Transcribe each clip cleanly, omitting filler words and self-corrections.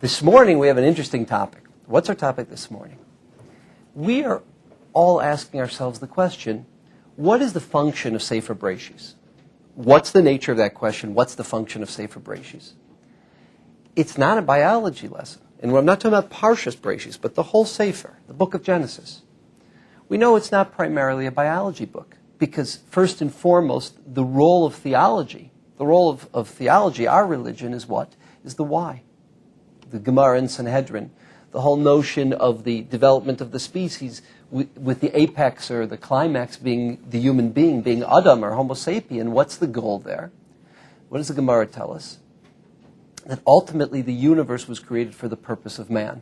This morning we have an interesting topic. What's our topic this morning? We are all asking ourselves the question, what is the function of Sefer Bereishis? What's the nature of that question? What's the function of Sefer Bereishis? It's not a biology lesson. And I'm not talking about Parshas Bereishis, but the whole Sefer, the book of Genesis. We know it's not primarily a biology book because first and foremost, the role of theology, our religion is what? Is the why. The Gemara in Sanhedrin, the whole notion of the development of the species with the apex or the climax being the human being, being Adam or Homo sapien. What's the goal there? What does the Gemara tell us? That ultimately the universe was created for the purpose of man.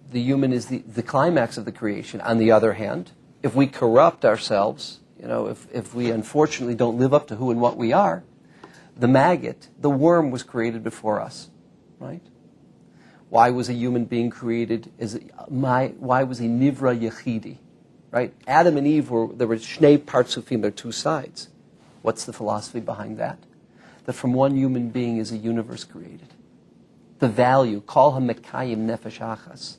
The human is the climax of the creation. On the other hand, if we corrupt ourselves, if we unfortunately don't live up to who and what we are, the maggot, the worm, was created before us, right? Why was a human being created? Why was he nivra yechidi, right? Adam and Eve there were shnei partsufim, there are two sides. What's the philosophy behind that? That from one human being is a universe created. The value, kol ha-mekayim nefesh achas.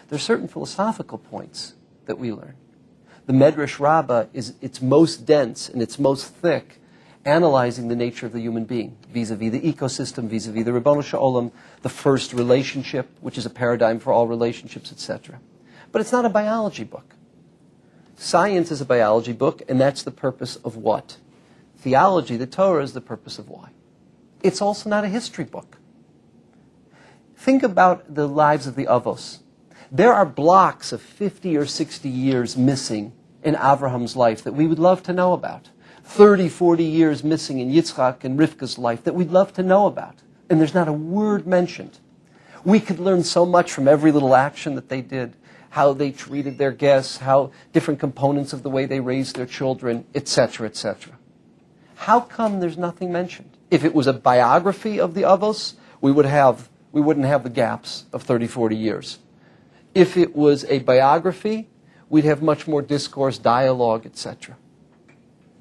There are certain philosophical points that we learn. The Medrash Rabbah is its most dense and its most thick, analyzing the nature of the human being, vis-a-vis the ecosystem, vis-a-vis the Ribono Shel Olam, the first relationship, which is a paradigm for all relationships, etc. But it's not a biology book. Science is a biology book, and that's the purpose of what? Theology, the Torah, is the purpose of why. It's also not a history book. Think about the lives of the Avos. There are blocks of 50 or 60 years missing in Abraham's life that we would love to know about. 30, 40 years missing in Yitzchak and Rivka's life that we'd love to know about. And there's not a word mentioned. We could learn so much from every little action that they did, how they treated their guests, how different components of the way they raised their children, etc., etc. How come there's nothing mentioned? If it was a biography of the Avos, we wouldn't have the gaps of 30, 40 years. If it was a biography, we'd have much more discourse, dialogue, etc.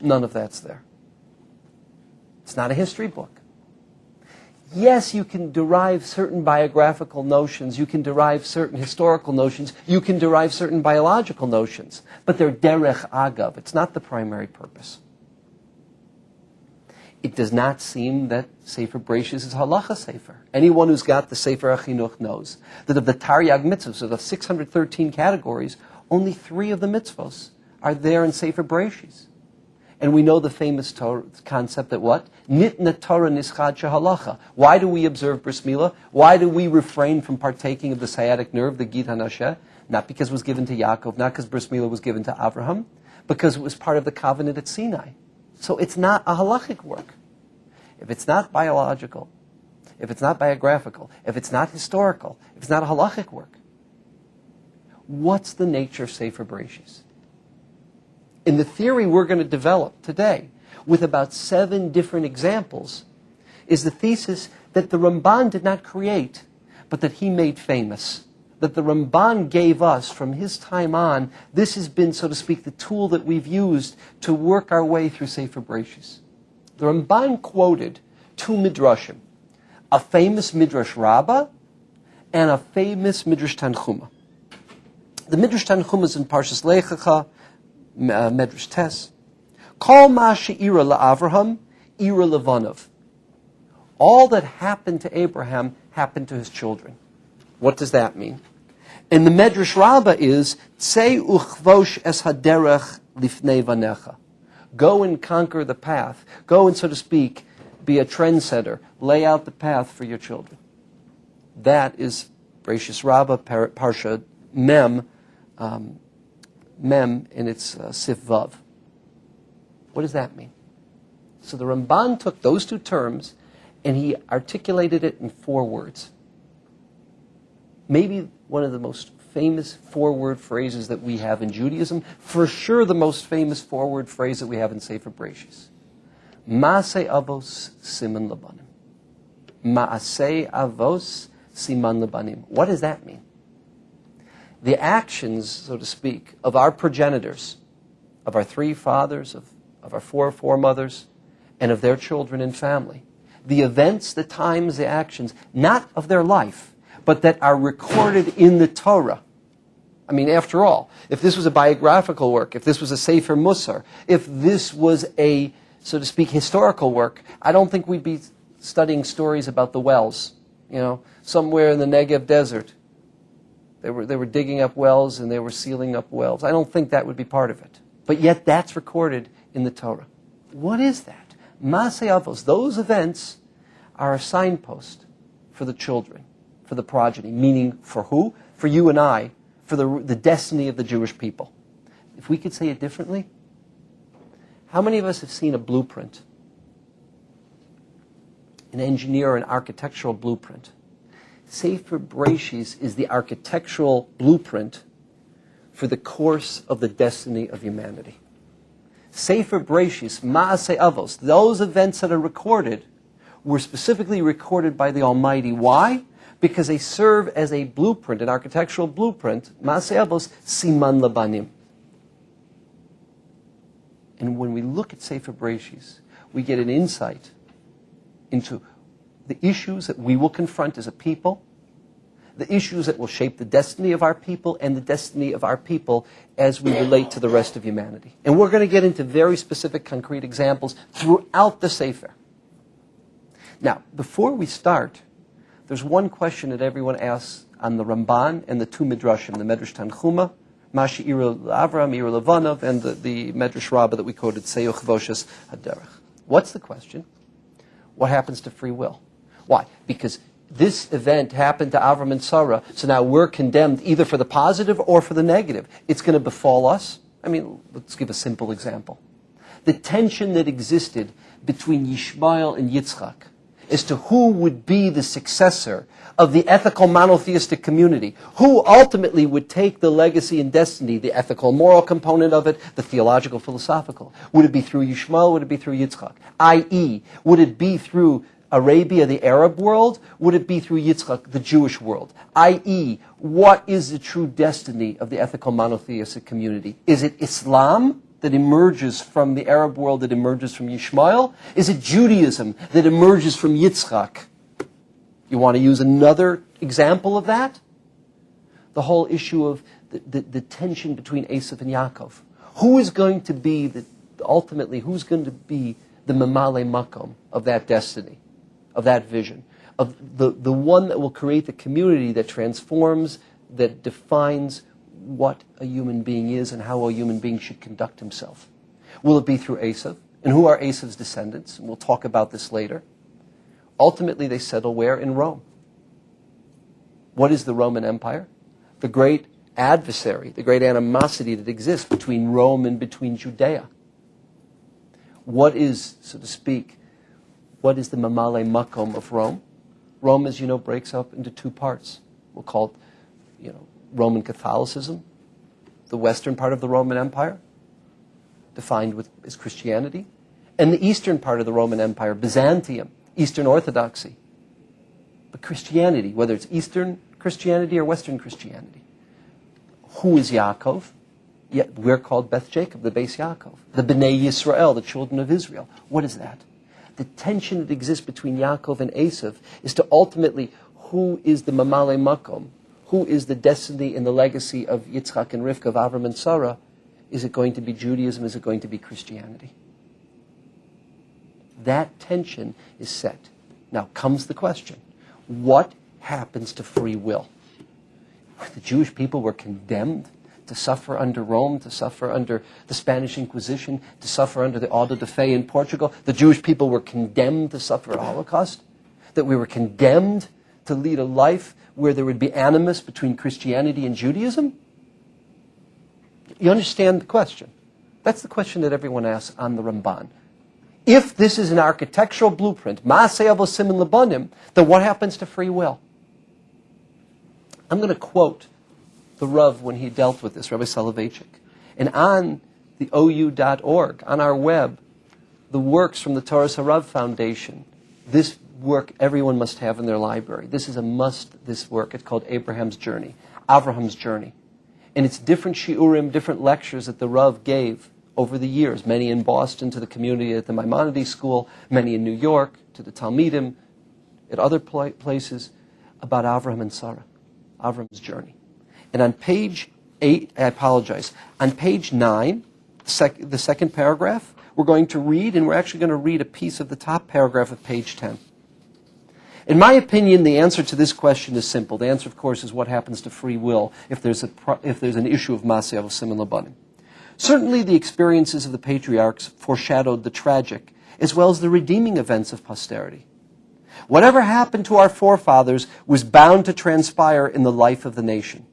None of that's there. It's not a history book. Yes, you can derive certain biographical notions, you can derive certain historical notions, you can derive certain biological notions, but they're derech agav. It's not the primary purpose. It does not seem that Sefer Bereishis is halacha sefer. Anyone who's got the Sefer HaChinuch knows that of the Taryag mitzvahs, of the 613 categories, only 3 of the mitzvahs are there in Sefer Bereishis. And we know the famous Torah concept that what? Nitna Torah nischad shehalacha. Why do we observe bris milah? Why do we refrain from partaking of the sciatic nerve, the gid hanasheh? Not because it was given to Yaakov, not because bris milah was given to Avraham, because it was part of the covenant at Sinai. So it's not a halachic work. If it's not biological, if it's not biographical, if it's not historical, if it's not a halachic work, what's the nature of Sefer Bereishis? In the theory we're going to develop today, with about 7 different examples, is the thesis that the Ramban did not create, but that he made famous. That the Ramban gave us from his time on. This has been, so to speak, the tool that we've used to work our way through Sefer Bereishis. The Ramban quoted 2 midrashim, a famous Midrash Rabbah and a famous Midrash Tanchuma. The Midrash Tanchuma is in Parshas Lech Lecha, Medrash Tes. Kol ma she'ira la'Avraham, ira levanav. All that happened to Abraham happened to his children. What does that mean? And the Medrash Rabbah is Tzei uchvosh es haderech lifnei vanecha. Go and conquer the path. Go and, so to speak, be a trendsetter. Lay out the path for your children. That is Bereishis Rabbah, Parsha Mem in its Sif Vav. What does that mean? So the Ramban took those 2 terms and he articulated it in 4 words. Maybe one of the most famous 4-word phrases that we have in Judaism, for sure the most famous 4-word phrase that we have in Sefer Bereishis. Ma'aseh avos siman labanim. Ma'aseh avos siman labanim. What does that mean? The actions, so to speak, of our progenitors, of our 3 fathers, of our 4 foremothers, and of their children and family, the events, the times, the actions, not of their life, but that are recorded in the Torah. I mean, after all, if this was a biographical work, if this was a Sefer Musar, if this was a, so to speak, historical work, I don't think we'd be studying stories about the wells, somewhere in the Negev desert. They were digging up wells and they were sealing up wells. I don't think that would be part of it. But yet that's recorded in the Torah. What is that? Maaseh Avos, those events are a signpost for the children, for the progeny, meaning for who? For you and I, for the destiny of the Jewish people. If we could say it differently, how many of us have seen a blueprint? An engineer or an architectural blueprint. Sefer Bereishis is the architectural blueprint for the course of the destiny of humanity. Sefer Bereishis, Maaseh Avos, those events that are recorded were specifically recorded by the Almighty. Why? Because they serve as a blueprint, an architectural blueprint, Maaseh Avos, Siman Labanim. And when we look at Sefer Bereishis, we get an insight into the issues that we will confront as a people, the issues that will shape the destiny of our people and the destiny of our people as we relate to the rest of humanity. And we're going to get into very specific, concrete examples throughout the Sefer. Now, before we start, there's one question that everyone asks on the Ramban and the two Midrashim, the Medrash Tanchuma, Mashi Ira Avram, Ira Levanov, and the Medrash Rabbah that we quoted, Seyuch Voshes Haderech. What's the question? What happens to free will? Why? Because this event happened to Avram and Sarah, so now we're condemned either for the positive or for the negative. It's going to befall us. I mean, let's give a simple example. The tension that existed between Yishmael and Yitzchak as to who would be the successor of the ethical monotheistic community, who ultimately would take the legacy and destiny, the ethical moral component of it, the theological philosophical. Would it be through Yishmael? Would it be through Yitzchak? I.e., would it be through Arabia, the Arab world? Would it be through Yitzchak, the Jewish world? I.e., what is the true destiny of the ethical monotheistic community? Is it Islam that emerges from the Arab world, that emerges from Yishmael? Is it Judaism that emerges from Yitzchak? You want to use another example of that? The whole issue of the tension between Esav and Yaakov. Who is going to be, ultimately, who's going to be the Mamale Makom of that destiny, of that vision, of the one that will create the community that transforms, that defines what a human being is and how a human being should conduct himself? Will it be through Esav? And who are Esav's descendants? And we'll talk about this later. Ultimately, they settle where? In Rome. What is the Roman Empire? The great adversary, the great animosity that exists between Rome and between Judea. What is, so to speak, what is the Mamale Makom of Rome? Rome, as you know, breaks up into two parts. We'll call it, Roman Catholicism, the western part of the Roman Empire, defined as Christianity, and the eastern part of the Roman Empire, Byzantium, Eastern Orthodoxy. But Christianity, whether it's Eastern Christianity or Western Christianity. Who is Yaakov? Yet we're called Beth Jacob, the Beis Yaakov, the Bnei Yisrael, the children of Israel. What is that? The tension that exists between Yaakov and Esav is to ultimately, who is the Mamale Makom? Who is the destiny and the legacy of Yitzchak and Rivka, of Avram and Sarah? Is it going to be Judaism? Is it going to be Christianity? That tension is set. Now comes the question, what happens to free will? The Jewish people were condemned to suffer under Rome, to suffer under the Spanish Inquisition, to suffer under the Auto de Fe in Portugal. The Jewish people were condemned to suffer a Holocaust. That we were condemned to lead a life where there would be animus between Christianity and Judaism? You understand the question? That's the question that everyone asks on the Ramban. If this is an architectural blueprint, Maaseh Avos Siman Labanim, then what happens to free will? I'm going to quote the Rav when he dealt with this, Rabbi Soloveitchik. And on the OU.org, on our web, the works from the Torah Harav Foundation, this work everyone must have in their library. This is a must, this work. It's called Abraham's Journey, Avraham's Journey. And it's different shiurim, different lectures that the Rav gave over the years, many in Boston to the community at the Maimonides School, many in New York to the Talmidim, at other places, about Avraham and Sarah, Avraham's journey. And on page 8, on page 9, the second paragraph, we're going to read, and we're actually going to read a piece of the top paragraph of page 10. In my opinion, the answer to this question is simple. The answer, of course, is what happens to free will if there's an issue of Maseh Avosim and Labanim. Certainly, the experiences of the patriarchs foreshadowed the tragic, as well as the redeeming events of posterity. Whatever happened to our forefathers was bound to transpire in the life of the nation.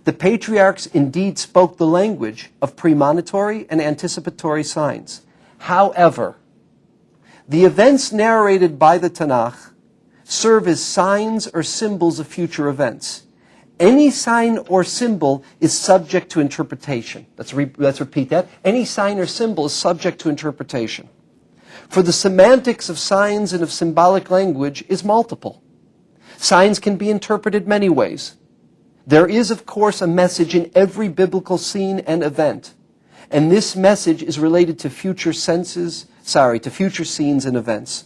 The patriarchs indeed spoke the language of premonitory and anticipatory signs. However, the events narrated by the Tanakh serve as signs or symbols of future events. Any sign or symbol is subject to interpretation. Let's repeat that. Any sign or symbol is subject to interpretation. For the semantics of signs and of symbolic language is multiple. Signs can be interpreted many ways. There is, of course, a message in every biblical scene and event, and this message is related to future scenes and events.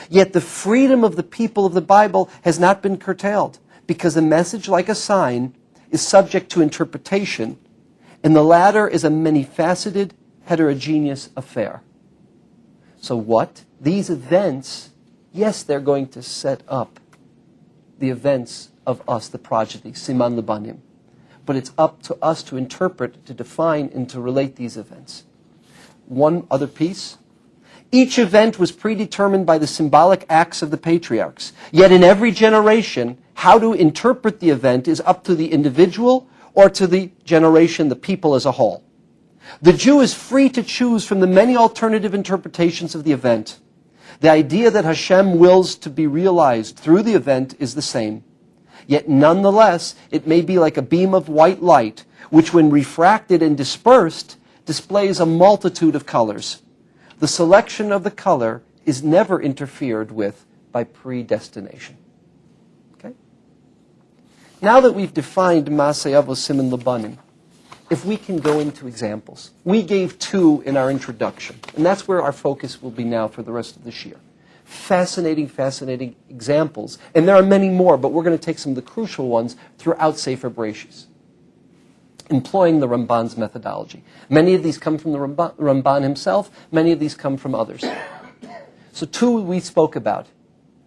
Yet the freedom of the people of the Bible has not been curtailed, because a message, like a sign, is subject to interpretation, and the latter is a many-faceted, heterogeneous affair. So what? These events, yes, they're going to set up the events of us, the progeny, Siman Labanim. But it's up to us to interpret, to define, and to relate these events. One other piece. Each event was predetermined by the symbolic acts of the patriarchs. Yet in every generation, how to interpret the event is up to the individual or to the generation, the people as a whole. The Jew is free to choose from the many alternative interpretations of the event. The idea that Hashem wills to be realized through the event is the same. Yet nonetheless, it may be like a beam of white light, which when refracted and dispersed, displays a multitude of colors. The selection of the color is never interfered with by predestination. Okay? Now that we've defined Maseh Avosim and Labanim, if we can go into examples. We gave 2 in our introduction, and that's where our focus will be now for the rest of this year. Fascinating, fascinating examples. And there are many more, but we're going to take some of the crucial ones throughout Sefer Bereishis, employing the Ramban's methodology. Many of these come from the Ramban himself. Many of these come from others. So 2 we spoke about.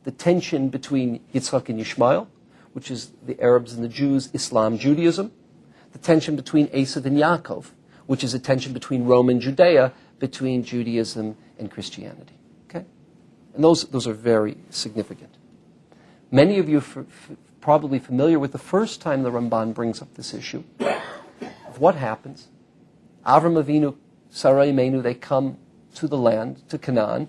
The tension between Yitzchak and Yishmael, which is the Arabs and the Jews, Islam, Judaism. The tension between Esav and Yaakov, which is a tension between Rome and Judea, between Judaism and Christianity. Okay? And those are very significant. Many of you are probably familiar with the first time the Ramban brings up this issue of what happens. Avram Avinu, Sarah Imenu, they come to the land, to Canaan.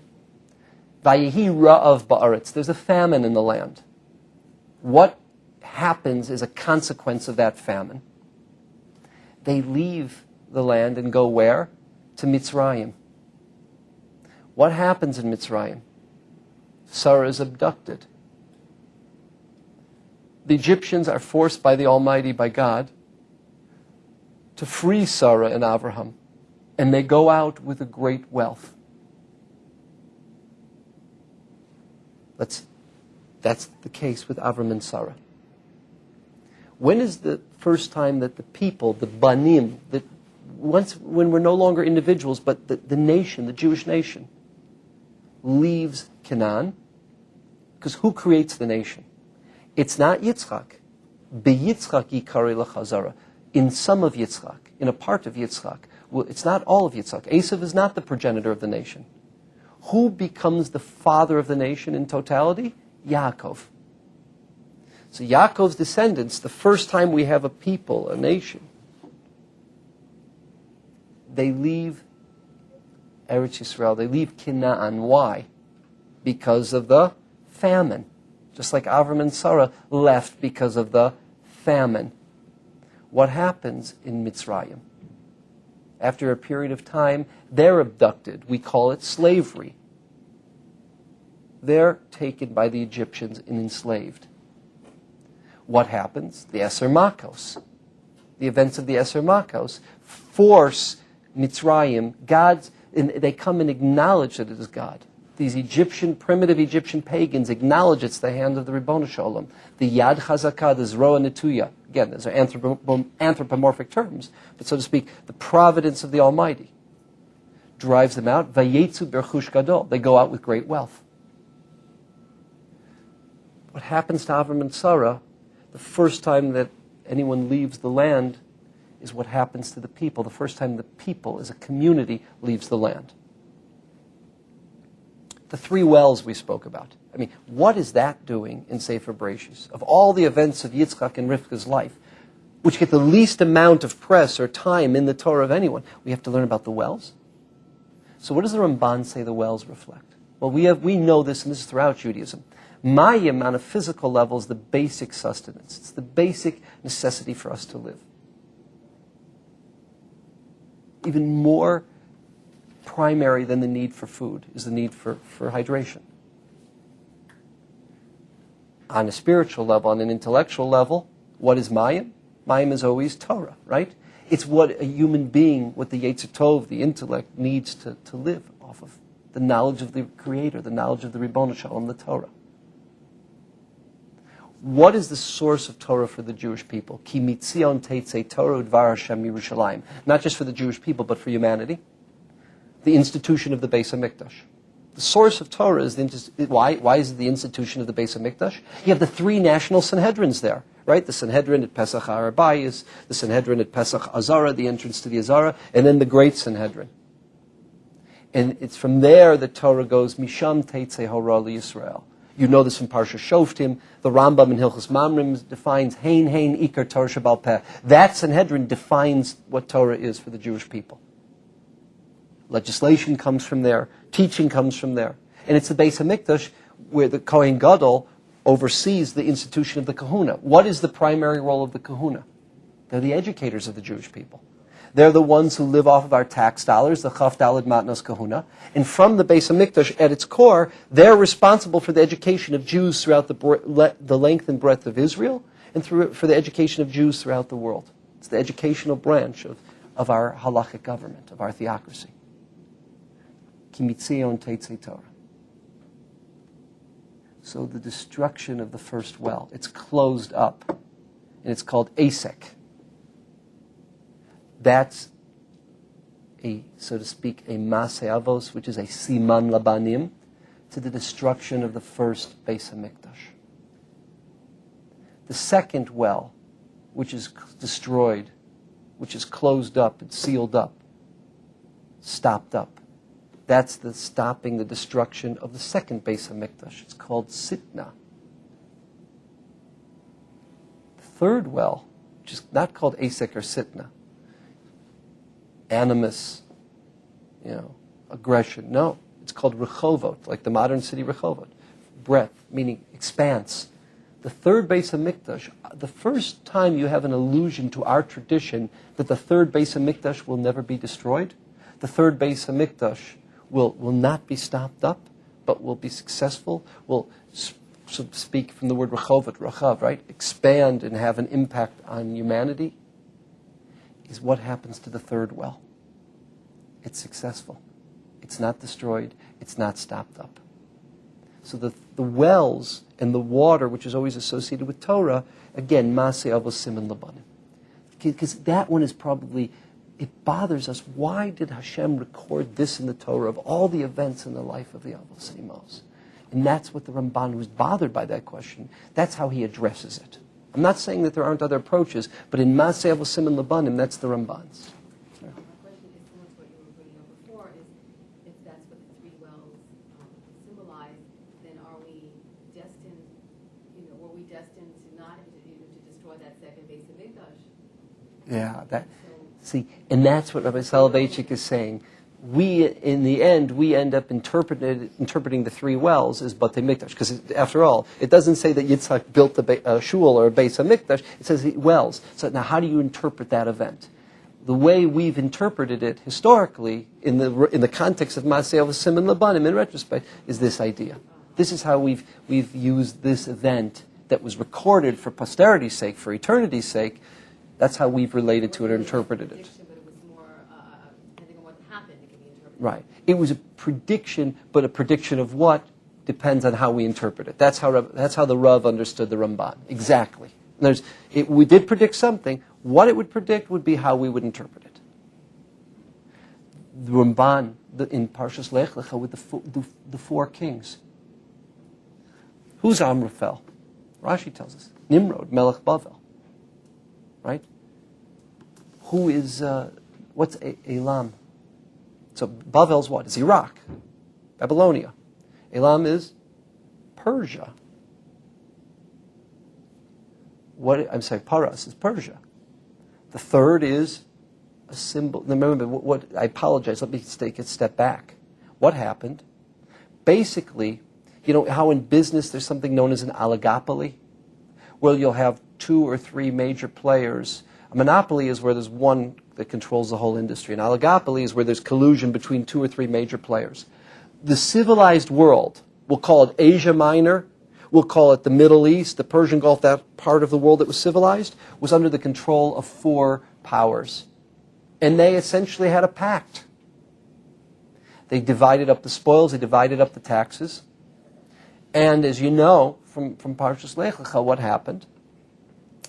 Vayehi ra'av ba'aretz. There's a famine in the land. What happens is a consequence of that famine. They leave the land and go where? To Mitzrayim. What happens in Mitzrayim? Sarah is abducted. The Egyptians are forced by the Almighty, by God, to free Sarah and Abraham, and they go out with a great wealth. That's the case with Avram and Sarah. When is the first time that the people, the Banim, when we're no longer individuals, but the nation, the Jewish nation, leaves Canaan? Because who creates the nation? It's not Yitzchak. Be-Yitzchak yikari l'chazara. In some of Yitzchak, in a part of Yitzchak. Well, it's not all of Yitzchak. Esav is not the progenitor of the nation. Who becomes the father of the nation in totality? Yaakov. So Yaakov's descendants, the first time we have a people, a nation, they leave Eretz Yisrael, they leave Canaan. Why? Because of the famine. Just like Avram and Sarah left because of the famine. What happens in Mitzrayim? After a period of time, they're abducted. We call it slavery. They're taken by the Egyptians and enslaved. What happens? The Eser Makos. The events of the Eser Makos force Mitzrayim, and they come and acknowledge that it is God. These primitive Egyptian pagans acknowledge it's the hand of the Ribono Shalom. The Yad Chazakah, the Zroa Netuya. Again, those are anthropomorphic terms, but so to speak, the providence of the Almighty drives them out. Vayetzu berchush gadol. They go out with great wealth. What happens to Avram and Sarah, the first time that anyone leaves the land, is what happens to the people. The first time the people, as a community, leaves the land. The 3 wells we spoke about. I mean, what is that doing in Sefer Bereishis? Of all the events of Yitzchak and Rivka's life, which get the least amount of press or time in the Torah of anyone, we have to learn about the wells. So what does the Ramban say the wells reflect? Well, we know this, and this is throughout Judaism. Mayim, on a physical level, is the basic sustenance. It's the basic necessity for us to live. Even more primary than the need for food is the need for hydration. On a spiritual level, on an intellectual level, what is Mayim? Mayim is always Torah, right? It's what a human being, what the Yetzer Tov, the intellect, needs to live off of. The knowledge of the Creator, the knowledge of the Ribono Shalom, the Torah. What is the source of Torah for the Jewish people? Ki mitzion teitzei Torah udvar Hashem Yerushalayim. Not just for the Jewish people, but for humanity. The institution of the Beis HaMikdash. The source of Torah is why is it the institution of the Beis HaMikdash? You have the 3 national Sanhedrins there, right? The Sanhedrin at Pesach HaArbayis, the Sanhedrin at Pesach Azara, the entrance to the Azara, and then the Great Sanhedrin. And it's from there that Torah goes, Misham teitzei hora liyisrael. You know this from Parsha Shoftim. The Rambam in Hilchos Mamrim defines Hein Ikar Torah Shabal Peh. That Sanhedrin defines what Torah is for the Jewish people. Legislation comes from there. Teaching comes from there. And it's the Beis HaMikdash where the Kohen Gadol oversees the institution of the Kahuna. What is the primary role of the Kahuna? They're the educators of the Jewish people. They're the ones who live off of our tax dollars, the Chaf Daled Matnos Kahuna. And from the Beis HaMikdash, at its core, they're responsible for the education of Jews throughout the length and breadth of Israel, and for the education of Jews throughout the world. It's the educational branch of our halachic government, of our theocracy. Ki mitzion teitzei Torah. So the destruction of the first well, it's closed up, and it's called Asek. That's so to speak, a Maseh Avos, which is a Siman Labanim, to the destruction of the first Beis HaMikdash. The second well, which is destroyed, which is closed up and sealed up, stopped up, that's the stopping the destruction of the second Beis HaMikdash. It's called Sitna. The third well, which is not called Asek or Sitna, animus, aggression. No, it's called Rechovot, like the modern city Rechovot. Breadth, meaning expanse. The third Beis HaMikdash, the first time you have an allusion to our tradition that the third Beis HaMikdash will never be destroyed, the third Beis HaMikdash will not be stopped up, but will be successful, will, so to speak from the word Rechovot, Rachav, right? Expand and have an impact on humanity, is what happens to the third well. It's successful. It's not destroyed. It's not stopped up. So the wells and the water, which is always associated with Torah, again, Maseh Avos Siman Labanim. Because that one is probably, it bothers us. Why did Hashem record this in the Torah of all the events in the life of the Avos and Imos? And that's what the Ramban, who's bothered by that question, that's how he addresses it. I'm not saying that there aren't other approaches, but in Maseh Avos Siman Labanim, that's the Ramban's. My question is similar to what you were bringing up before, is if that's what the 3 wells symbolize, then are we destined, were we destined to not, to destroy that second Beis HaMikdash? Yeah, and that's what Rabbi Soloveitchik is saying. We, in the end, we end up interpreting the 3 wells as Batei Mikdash. Because, after all, it doesn't say that Yitzhak built a shul or a Beis HaMikdash. It says wells. So now how do you interpret that event? The way we've interpreted it historically, in the context of Maseh Avos Siman Labanim, in retrospect, is this idea. This is how we've used this event that was recorded for posterity's sake, for eternity's sake. That's how we've related to it or interpreted it. But it was more an Right. It was a prediction, but a prediction of what depends on how we interpret it. That's how the Rav understood the Ramban. Exactly. We did predict something. What it would predict would be how we would interpret it. The Ramban in Parshas Lech Lecha with the four kings. Who's Amraphel? Rashi tells us. Nimrod, Melech Bavel. Right? Who is, what's Elam? So Bavel's what? It's Iraq, Babylonia. Elam is Persia. Paras is Persia. The third is a symbol. Remember, I apologize, let me take a step back. What happened? Basically, you know how in business there's something known as an oligopoly? Well, you'll have 2 or 3 major players. A monopoly is where there's one that controls the whole industry. An oligopoly is where there's collusion between 2 or 3 major players. The civilized world, we'll call it Asia Minor, we'll call it the Middle East, the Persian Gulf, that part of the world that was civilized, was under the control of 4 powers. And they essentially had a pact. They divided up the spoils, they divided up the taxes. And as you know from Parshas Lech Lecha, what happened?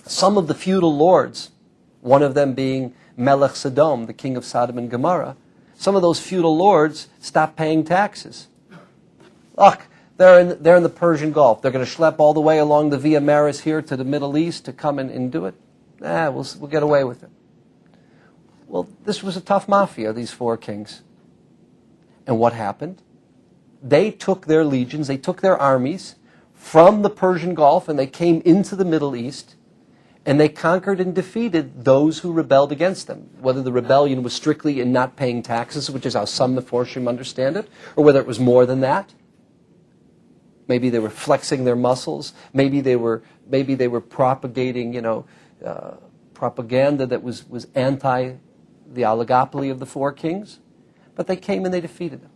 Some of the feudal lords, one of them being Melech Sodom, the king of Sodom and Gomorrah, some of those feudal lords stopped paying taxes. Look, they're in the Persian Gulf. They're going to schlep all the way along the Via Maris here to the Middle East to come and do it. We'll get away with it. Well, this was a tough mafia, these 4 kings. And what happened? They took their legions, they took their armies from the Persian Gulf, and they came into the Middle East, and they conquered and defeated those who rebelled against them. Whether the rebellion was strictly in not paying taxes, which is how some Meforshim understand it, or whether it was more than that. Maybe they were flexing their muscles. Maybe they were propagating, propaganda that was anti the oligopoly of the 4 kings. But they came and they defeated them.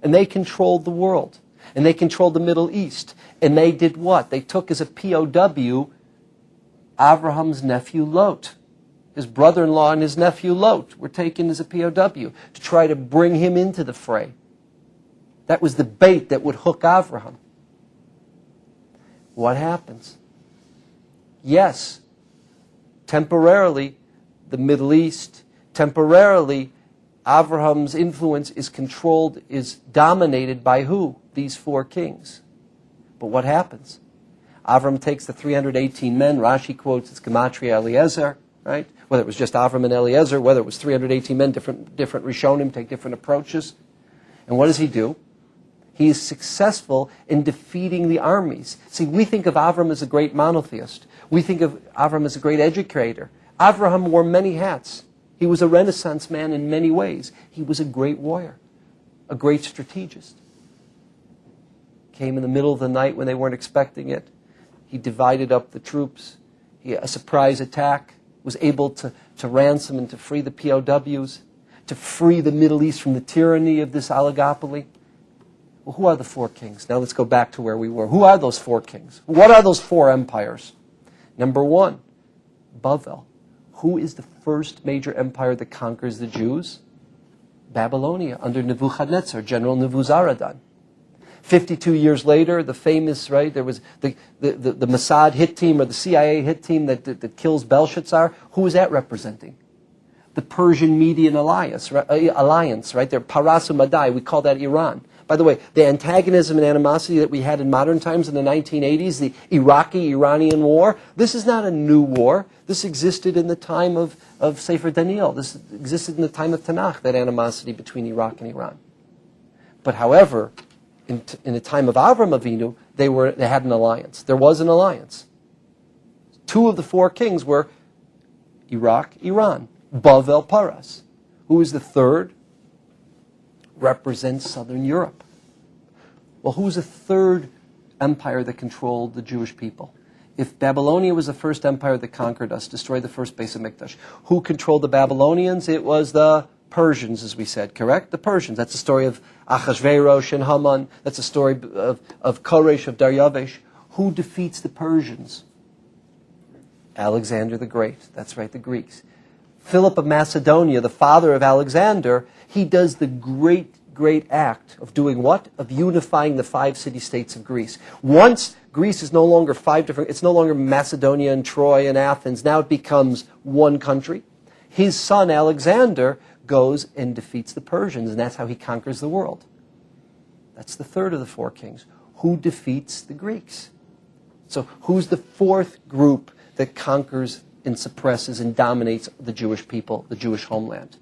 And they controlled the world. And they controlled the Middle East. And they did what? They took as a POW Avraham's nephew Lot. His brother-in-law and his nephew Lot were taken as a POW to try to bring him into the fray. That was the bait that would hook Avraham. What happens? Yes, temporarily, the Middle East, temporarily, Avraham's influence is controlled, is dominated by who? These 4 kings. But what happens? Avram takes the 318 men. Rashi quotes it's Gematria Eliezer, right? Whether it was just Avram and Eliezer, whether it was 318 men, different Rishonim take different approaches. And what does he do? He is successful in defeating the armies. See, we think of Avram as a great monotheist. We think of Avram as a great educator. Avraham wore many hats. He was a Renaissance man in many ways. He was a great warrior, a great strategist. Came in the middle of the night when they weren't expecting it. He divided up the troops. A surprise attack, was able to ransom and to free the POWs, to free the Middle East from the tyranny of this oligopoly. Well, who are the 4 kings? Now let's go back to where we were. Who are those 4 kings? What are those 4 empires? Number 1, Bavel. Who is the first major empire that conquers the Jews? Babylonia, under Nebuchadnezzar, General Nebuzaradan. 52 years later, the famous, right, there was the Mossad hit team or the CIA hit team that kills Belshazzar. Who is that representing? The Persian-Median alliance, right? They're Parasu Madai. We call that Iran. By the way, the antagonism and animosity that we had in modern times in the 1980s, the Iraqi-Iranian war, this is not a new war. This existed in the time of Sefer Daniel. This existed in the time of Tanakh, that animosity between Iraq and Iran. But however, in the time of Avram Avinu, they had an alliance. There was an alliance. 2 of the 4 kings were Iraq, Iran, Bavel, Paras. Who is the third? Represents Southern Europe. Well, who's the third empire that controlled the Jewish people? If Babylonia was the first empire that conquered us, destroyed the first base of Mikdash, who controlled the Babylonians? It was the Persians, as we said, correct? The Persians. That's the story of Achashverosh and Haman. That's the story of Koresh, of Daryavesh. Who defeats the Persians? Alexander the Great. That's right, the Greeks. Philip of Macedonia, the father of Alexander, he does the great act of doing what? Of unifying the 5 city-states of Greece. Once Greece is no longer it's no longer Macedonia and Troy and Athens. Now it becomes one country. His son Alexander goes and defeats the Persians, and that's how he conquers the world. That's the third of the 4 kings. Who defeats the Greeks? So who's the 4th group that conquers and suppresses and dominates the Jewish people, the Jewish homeland?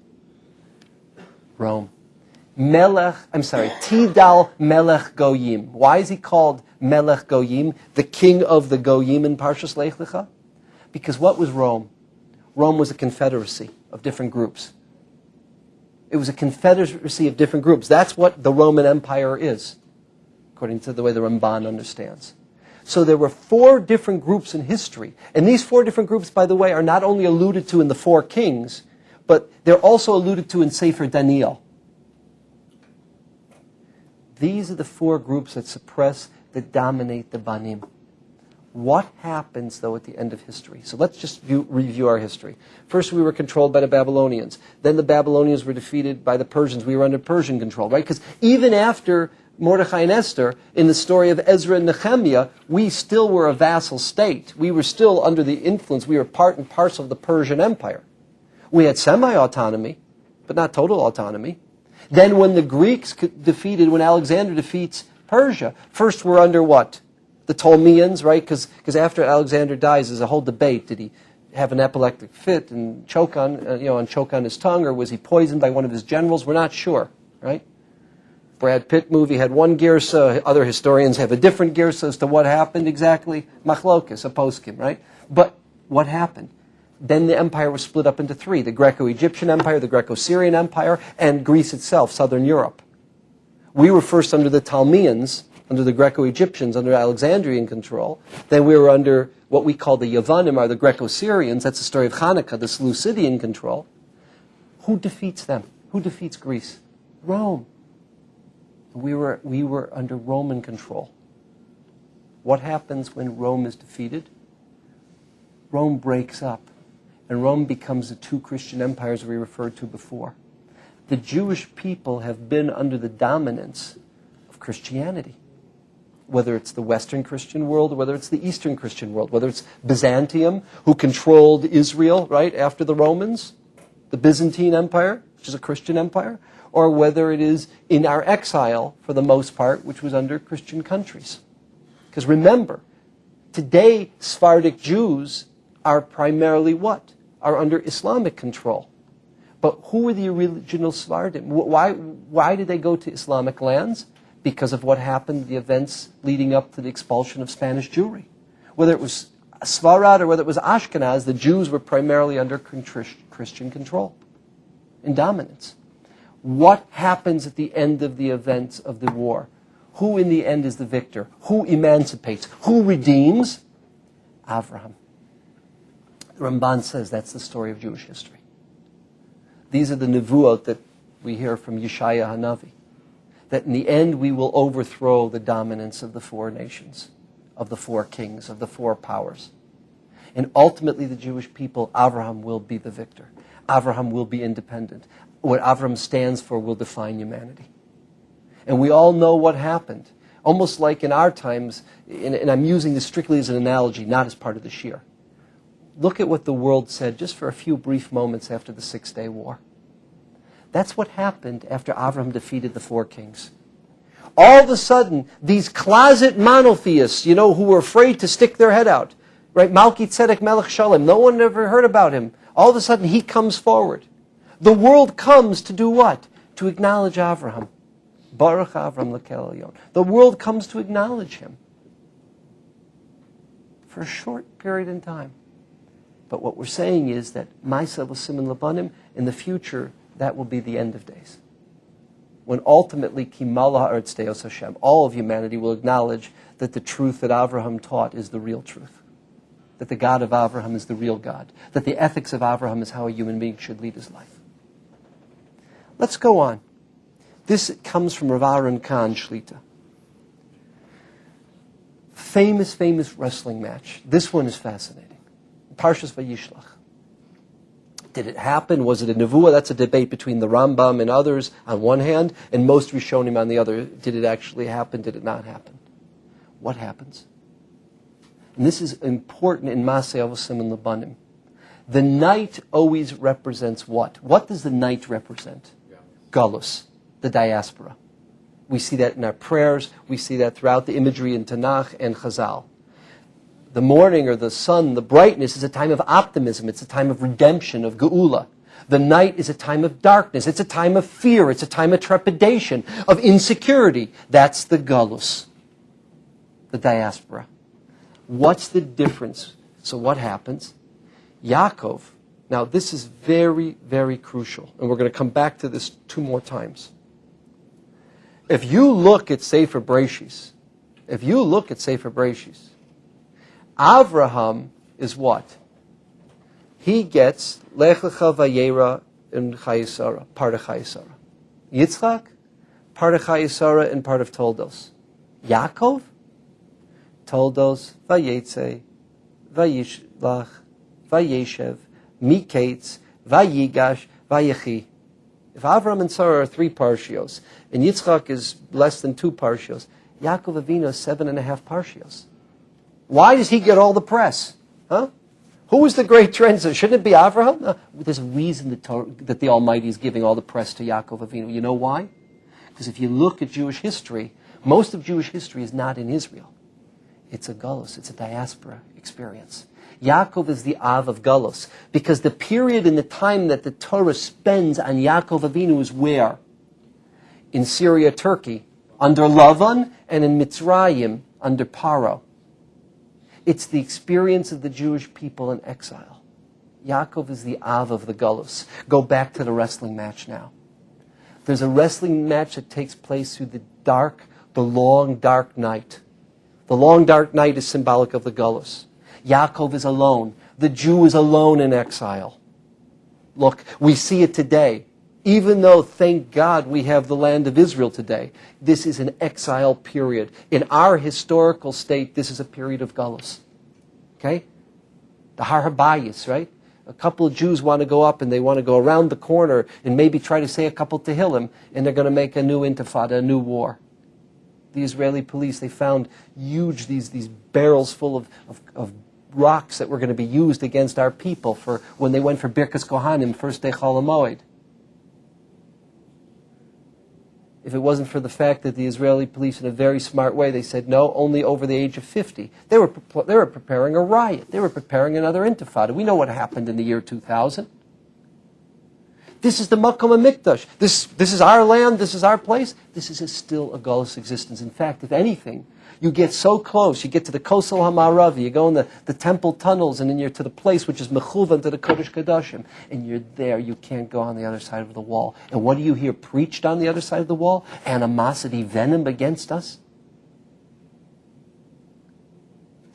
Rome. Tidal Melech Goyim. Why is he called Melech Goyim, the king of the Goyim in Parshas Lech Lecha? Because what was Rome? Rome was a confederacy of different groups. It was a confederacy of different groups. That's what the Roman Empire is, according to the way the Ramban understands. So there were 4 different groups in history. And these 4 different groups, by the way, are not only alluded to in the 4 kings, but they're also alluded to in Sefer Daniel. These are the 4 groups that suppress, that dominate the Banim. What happens, though, at the end of history? So let's just review our history. First, we were controlled by the Babylonians. Then the Babylonians were defeated by the Persians. We were under Persian control, right? Because even after Mordechai and Esther, in the story of Ezra and Nehemiah, we still were a vassal state. We were still under the influence. We were part and parcel of the Persian Empire. We had semi-autonomy, but not total autonomy. Then when the Greeks when Alexander defeats Persia, first we're under what? The Ptolemies, right? Because after Alexander dies, there's a whole debate. Did he have an epileptic fit and choke on his tongue, or was he poisoned by one of his generals? We're not sure, right? Brad Pitt movie had one girsa. Other historians have a different girsa as to what happened exactly. Machlokas, a poskim, right? But what happened? Then the empire was split up into 3. The Greco-Egyptian Empire, the Greco-Syrian Empire, and Greece itself, southern Europe. We were first under the Ptolemies, under the Greco-Egyptians, under Alexandrian control. Then we were under what we call the Yavanim, or the Greco-Syrians. That's the story of Hanukkah, the Seleucidian control. Who defeats them? Who defeats Greece? Rome. We were under Roman control. What happens when Rome is defeated? Rome breaks up, and Rome becomes the 2 Christian empires we referred to before. The Jewish people have been under the dominance of Christianity, whether it's the Western Christian world or whether it's the Eastern Christian world, whether it's Byzantium, who controlled Israel, right, after the Romans, the Byzantine Empire, which is a Christian empire, or whether it is in our exile, for the most part, which was under Christian countries. Because remember, today Sephardic Jews are primarily what? Are under Islamic control. But who were the original Sephardim? Why did they go to Islamic lands? Because of what happened, the events leading up to the expulsion of Spanish Jewry. Whether it was Sfarad or whether it was Ashkenaz, the Jews were primarily under Christian control and dominance. What happens at the end of the events of the war? Who in the end is the victor? Who emancipates? Who redeems? Avraham. The Ramban says that's the story of Jewish history. These are the nevuot that we hear from Yeshaya Hanavi. That in the end we will overthrow the dominance of the 4 nations, of the 4 kings, of the 4 powers. And ultimately the Jewish people, Avraham will be the victor. Avraham will be independent. What Avraham stands for will define humanity. And we all know what happened. Almost like in our times, and I'm using this strictly as an analogy, not as part of the shir. Look at what the world said just for a few brief moments after the 6-Day War. That's what happened after Avraham defeated the 4 kings. All of a sudden, these closet monotheists, who were afraid to stick their head out, right? Malki Tzedek Melech Shalom, no one ever heard about him. All of a sudden, he comes forward. The world comes to do what? To acknowledge Avraham. Baruch Avram Lekel Elyon. The world comes to acknowledge him for a short period in time. But what we're saying is that Ma'aseh V'Siman Labanim, in the future, that will be the end of days. When ultimately, Kimala Ha'aretz Deos Hashem, all of humanity will acknowledge that the truth that Avraham taught is the real truth. That the God of Avraham is the real God. That the ethics of Avraham is how a human being should lead his life. Let's go on. This comes from Rav Aaron Kahn Shlita. Famous wrestling match. This one is fascinating. Parshas Vayishlach. Did it happen? Was it a nevuah? That's a debate between the Rambam and others on one hand, and most Rishonim on the other. Did it actually happen? Did it not happen? What happens? And this is important in Masei Avosim and Labanim. The night always represents what? What does the night represent? Galus, the diaspora. We see that in our prayers. We see that throughout the imagery in Tanakh and Chazal. The morning or the sun, the brightness is a time of optimism. It's a time of redemption, of geula. The night is a time of darkness. It's a time of fear. It's a time of trepidation, of insecurity. That's the galus, the diaspora. What's the difference? So what happens? Yaakov, now this is very, very crucial, and we're going to come back to this 2 more times. If you look at Sefer Bereishis, Avraham is what? He gets Lech Lecha Vayera in Chayesara, part of Chayesara. Yitzchak, part of Chayesara and part of Toldos. Yaakov, Toldos, Vayetze, Vayishlach, Vayeshev, Miketz, Vayigash, Vayechi. If Avram and Sarah are 3 parshios, and Yitzchak is less than 2 parshios, Yaakov Avinu is 7.5 parshios. Why does he get all the press? Huh? Who was the great trendsetter? Shouldn't it be Avraham? No. There's a reason that the Almighty is giving all the press to Yaakov Avinu. You know why? Because if you look at Jewish history, most of Jewish history is not in Israel. It's a galus, it's a diaspora experience. Yaakov is the Av of galus, because the period in the time that the Torah spends on Yaakov Avinu is where? In Syria, Turkey, under Lavan, and in Mitzrayim, under Paro. It's the experience of the Jewish people in exile. Yaakov is the Av of the galus. Go back to the wrestling match now. There's a wrestling match that takes place through the long, dark night. The long, dark night is symbolic of the galus. Yaakov is alone. The Jew is alone in exile. Look, we see it today. Even though, thank God, we have the land of Israel today, this is an exile period. In our historical state, this is a period of galus. Okay? The Har HaBayis, right? A couple of Jews want to go up and they want to go around the corner and maybe try to say a couple Tehillim, and they're going to make a new intifada, a new war. The Israeli police, they found huge, these barrels full of rocks that were going to be used against our people for when they went for Birkas Kohanim, first day Chol HaMoed. If it wasn't for the fact that the Israeli police, in a very smart way, they said no, only over the age of 50. They were preparing a riot. They were preparing another intifada. We know what happened in the year 2000. This is the Makom HaMikdash. This is our land. This is our place. This is still a galus existence. In fact, if anything, you get so close. You get to the Kosel HaMaravi. You go in the temple tunnels, and then you're to the place which is mechuvan to the Kodesh Kodashim. And you're there. You can't go on the other side of the wall. And what do you hear preached on the other side of the wall? Animosity, venom against us.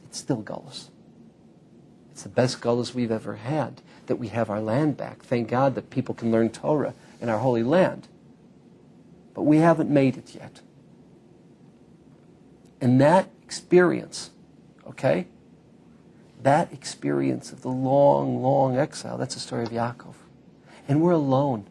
It's still galus. It's the best galus we've ever had, that we have our land back. Thank God that people can learn Torah in our holy land. But we haven't made it yet. And that experience, okay, that experience of the long, long exile, that's the story of Yaakov. And we're alone.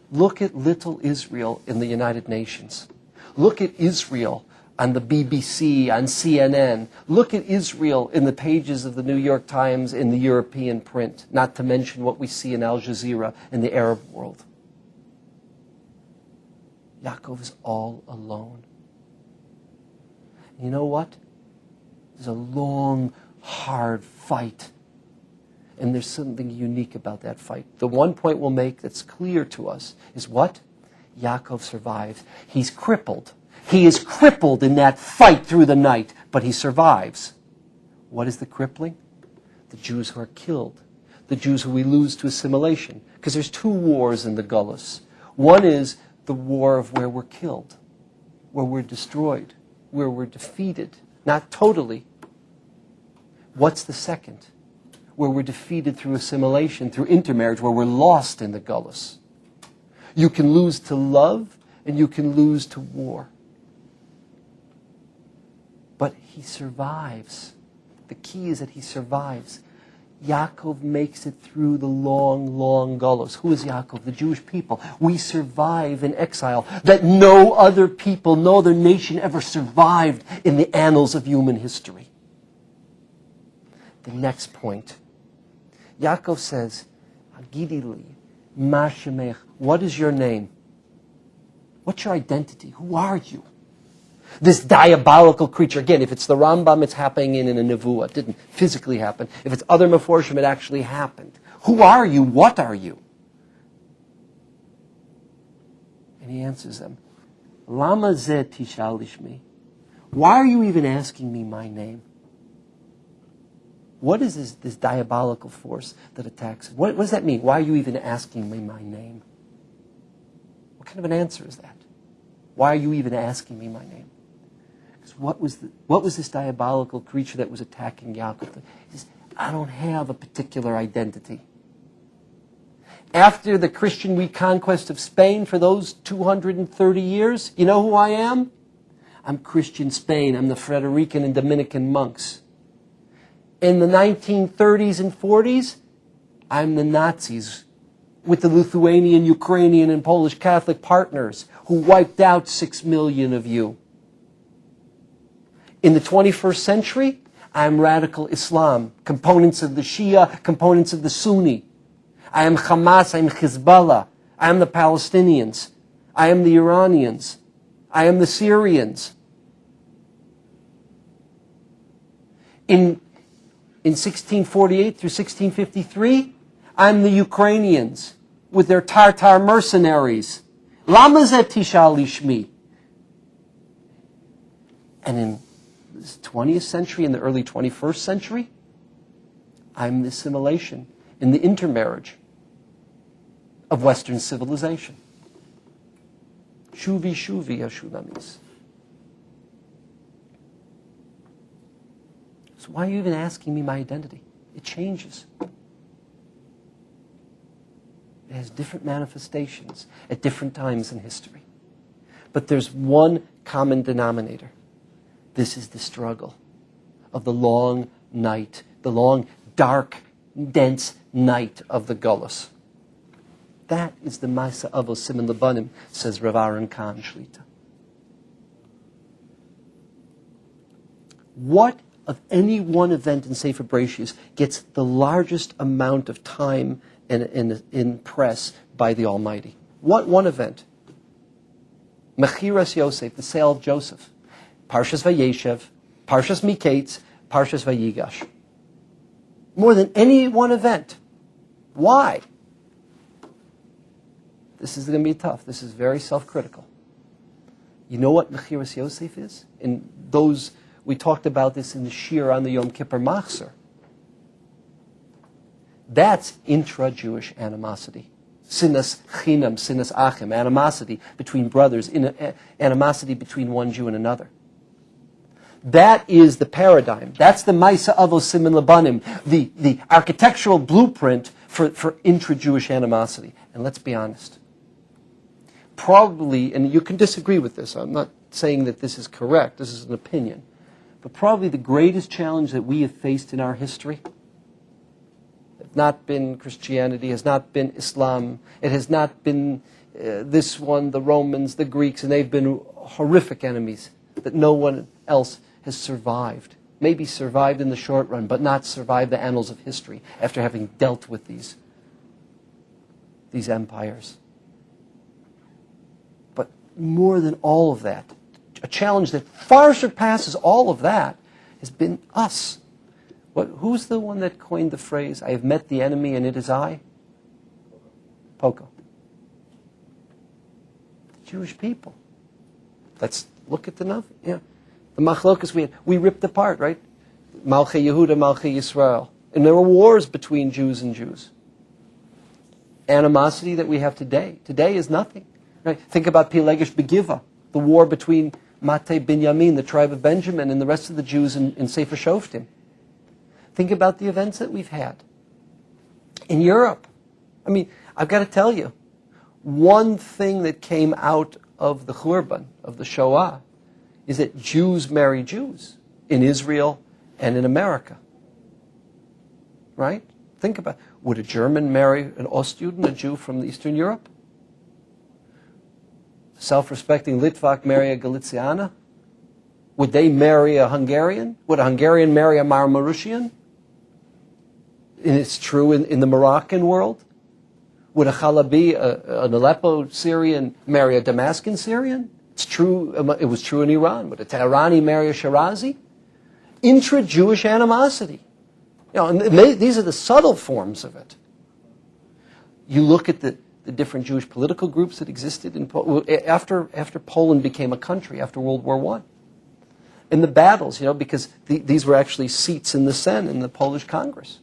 Look at little Israel in the United Nations. Look at Israel on the BBC, on CNN. Look at Israel in the pages of the New York Times, in the European print, not to mention what we see in Al Jazeera in the Arab world. Yaakov is all alone. You know what? There's a long, hard fight. And there's something unique about that fight. The one point we'll make that's clear to us is what? Yaakov survives. He's crippled. He is crippled in that fight through the night, but he survives. What is the crippling? The Jews who are killed. The Jews who we lose to assimilation. Because there's 2 wars in the Gullus. One is the war of where we're killed, where we're destroyed, where we're defeated. Not totally. What's the second? Where we're defeated through assimilation, through intermarriage, where we're lost in the Gullus. You can lose to love, and you can lose to war. But he survives. The key is that he survives. Yaakov makes it through the long, long galus. Who is Yaakov? The Jewish people. We survive in exile that no other people, no other nation ever survived in the annals of human history. The next point. Yaakov says, Hagidi li, ma shemech. What is your name? What's your identity? Who are you? This diabolical creature. Again, if it's the Rambam, it's happening in a nevuah. It didn't physically happen. If it's other meforshim, it actually happened. Who are you? What are you? And he answers them, Lama zeh tishal lishmi? Why are you even asking me my name? What is this diabolical force that attacks? What does that mean? Why are you even asking me my name? What kind of an answer is that? Why are you even asking me my name? Because what was this diabolical creature that was attacking Yaakov? He says, I don't have a particular identity. After the Christian reconquest of Spain for those 230 years, you know who I am? I'm Christian Spain. I'm the Frederican and Dominican monks. In the 1930s and 40s, I'm the Nazis with the Lithuanian, Ukrainian, and Polish Catholic partners who wiped out 6 million of you. In the 21st century, I'm radical Islam, components of the Shia, components of the Sunni. I am Hamas, I am Hezbollah, I am the Palestinians, I am the Iranians, I am the Syrians. In 1648 through 1653, I'm the Ukrainians with their Tartar mercenaries. Lama zeh tishal lishmi? And in the 20th century, in the early 21st century, I'm the assimilation in the intermarriage of Western civilization. Shuvi shuvi Yashulamis. So why are you even asking me my identity? It changes. It has different manifestations at different times in history. But there's one common denominator. This is the struggle of the long night, the long, dark, dense night of the Gullus. That is the Ma'aseh Avos Siman Lebanim, says Rav Aaron Kahn Shlita. What of any one event in Sefer Bereishis gets the largest amount of time in press by the Almighty? What one event? Mechiras Yosef, the sale of Joseph. Parshas Vayeshev, Parshas Miketz, Parshas Vayigash. More than any one event. Why? This is going to be tough. This is very self-critical. You know what Mechiras Yosef is? In those, we talked about this in the Shir on the Yom Kippur Machzor. That's intra-Jewish animosity. Sinas chinam, sinas achim, animosity between brothers, animosity between one Jew and another. That is the paradigm. That's the Ma'aseh Avos Siman Lebanim, the architectural blueprint for intra-Jewish animosity. And let's be honest. Probably, and you can disagree with this, I'm not saying that this is correct, this is an opinion, but probably the greatest challenge that we have faced in our history has not been Christianity, has not been Islam, it has not been this one, the Romans, the Greeks, and they've been horrific enemies that no one else has survived. Maybe survived in the short run, but not survived the annals of history after having dealt with these empires. But more than all of that, a challenge that far surpasses all of that has been us. Who's the one that coined the phrase, I have met the enemy and it is I? Poco. The Jewish people. Let's look at the machlokas we ripped apart, right? Malchei Yehuda, Malchei Yisrael. And there were wars between Jews and Jews. Animosity that we have today. Today is nothing. Right? Think about Pilegesh Begiva, the war between Matei Binyamin, the tribe of Benjamin, and the rest of the Jews in Sefer Shoftim. Think about the events that we've had in Europe. I mean, I've got to tell you, one thing that came out of the Churban, of the Shoah, is that Jews marry Jews in Israel and in America. right? Think about it. Would a German marry an Ostjuden, a Jew from Eastern Europe? Self-respecting Litvak marry a Galiciana? Would they marry a Hungarian? Would a Hungarian marry a Marmarusian? And it's true in the Moroccan world. Would a Chalabi, an Aleppo Syrian, marry a Damascus Syrian? It's true. It was true in Iran. Would a Teherani marry a Shirazi? Intra-Jewish animosity. And these are the subtle forms of it. You look at the different Jewish political groups that existed after Poland became a country, after World War I. In the battles, because these were actually seats in the Sen, in the Polish Congress.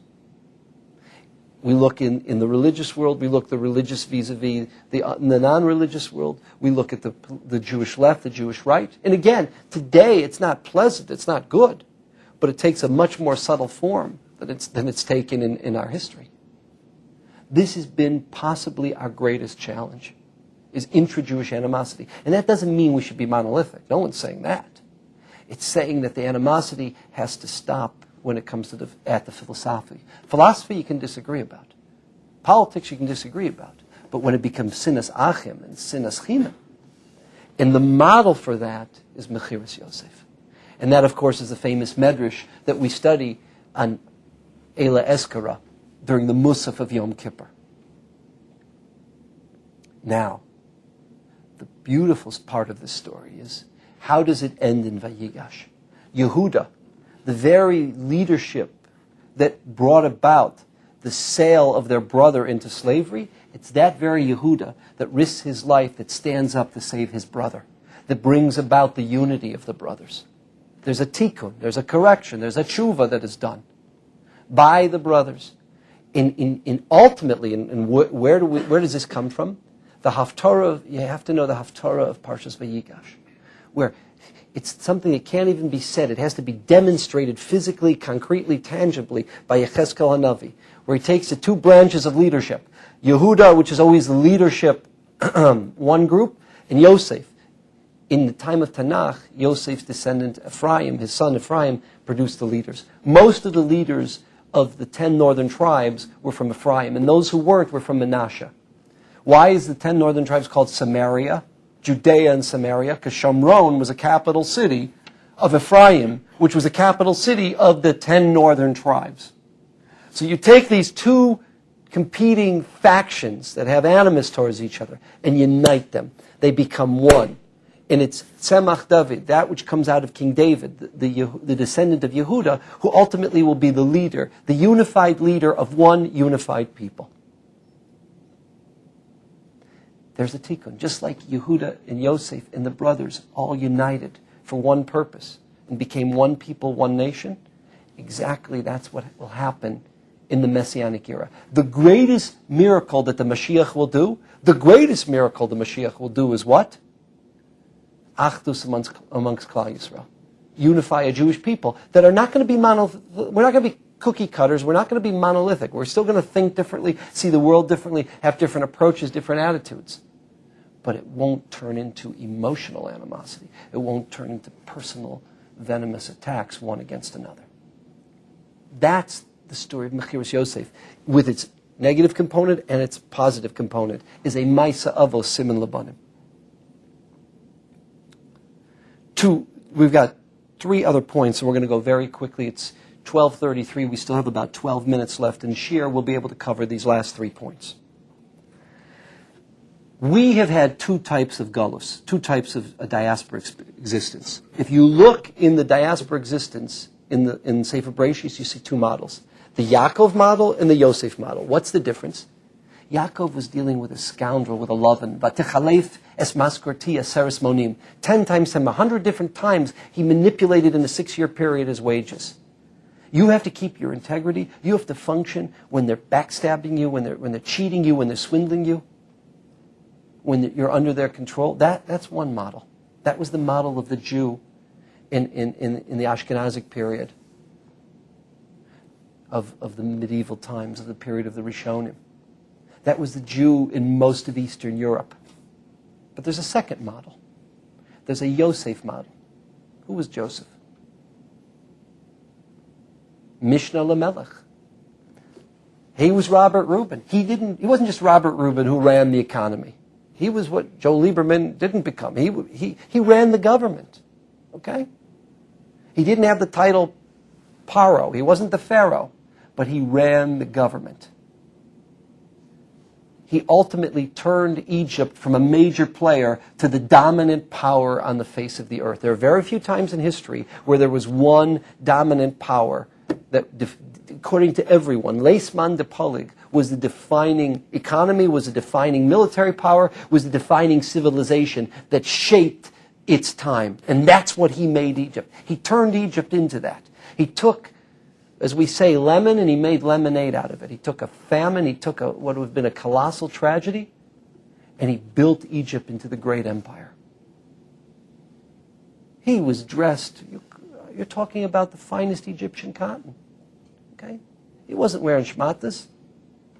We look in the religious world, we look the religious vis-a-vis in the non-religious world, we look at the Jewish left, the Jewish right. And again, today it's not pleasant, it's not good, but it takes a much more subtle form than it's taken in our history. This has been possibly our greatest challenge, is intra-Jewish animosity. And that doesn't mean we should be monolithic. No one's saying that. It's saying that the animosity has to stop when it comes to the philosophy. Philosophy you can disagree about. Politics you can disagree about. But when it becomes sinas achim and sinas chinam, and the model for that is Mechiras Yosef. And that, of course, is the famous medrash that we study on Eila Eskara during the Musaf of Yom Kippur. Now, the beautiful part of this story is, how does it end in Vayigash? Yehuda, the very leadership that brought about the sale of their brother into slavery, it's that very Yehuda that risks his life, that stands up to save his brother, that brings about the unity of the brothers. There's a tikkun, there's a correction, there's a tshuva that is done by the brothers. Ultimately, where does this come from? The Haftarah, you have to know the Haftarah of Parshas Vayigash, where it's something that can't even be said. It has to be demonstrated physically, concretely, tangibly by Yechezkel HaNavi, where he takes the two branches of leadership. Yehuda, which is always the leadership, one group, and Yosef. In the time of Tanakh, Yosef's descendant Ephraim, his son Ephraim, produced the leaders. Most of the leaders of the 10 northern tribes were from Ephraim, and those who weren't were from Manasseh. Why is the 10 northern tribes called Samaria? Judea and Samaria, because Shomron was a capital city of Ephraim, which was a capital city of the 10 northern tribes. So you take these two competing factions that have animus towards each other and unite them. They become one. And it's Tzemach David, that which comes out of King David, the descendant of Yehuda, who ultimately will be the leader, the unified leader of one unified people. There's a tikkun. Just like Yehuda and Yosef and the brothers all united for one purpose and became one people, one nation, exactly that's what will happen in the Messianic era. The greatest miracle that the Mashiach will do, is what? Achdus amongst Klal Yisrael. Unify a Jewish people that are not going to be we're not going to be cookie cutters, we're not going to be monolithic. We're still going to think differently, see the world differently, have different approaches, different attitudes. But it won't turn into emotional animosity. It won't turn into personal, venomous attacks one against another. That's the story of Mechiras Yosef, with its negative component and its positive component, is a Maisa Avos Siman Labanim. We've got 3 other points, and we're going to go very quickly. It's 12:33. We still have about 12 minutes left, and Shir will be able to cover these last 3 points. We have had 2 types of galus, 2 types of diaspora existence. If you look in the diaspora existence in Sefer Bereishis, you see 2 models. The Yaakov model and the Yosef model. What's the difference? Yaakov was dealing with a scoundrel, with a Lavan. Vatechalef es maskorti aseres monim. 10 times 10, 100 different times he manipulated in a 6-year period his wages. You have to keep your integrity. You have to function when they're backstabbing you, when they're cheating you, when they're swindling you, when you're under their control. That's one model. That was the model of the Jew in the Ashkenazic period of the medieval times, of the period of the Rishonim. That was the Jew in most of Eastern Europe. But there's a second model. There's a Yosef model. Who was Joseph? Mishnah Lamelech. He was Robert Rubin. He wasn't just Robert Rubin who ran the economy. He was what Joe Lieberman didn't become. He ran the government. Okay? He didn't have the title Paro. He wasn't the Pharaoh, but he ran the government. He ultimately turned Egypt from a major player to the dominant power on the face of the earth. There are very few times in history where there was one dominant power that, according to everyone, Leisman de Polig was the defining economy, was the defining military power, was the defining civilization that shaped its time. And that's what he made Egypt. He turned Egypt into that. He took, as we say, lemon, and he made lemonade out of it. He took a famine, he took what would have been a colossal tragedy, and he built Egypt into the great empire. He was dressed, you're talking about the finest Egyptian cotton. Okay? He wasn't wearing shmatas.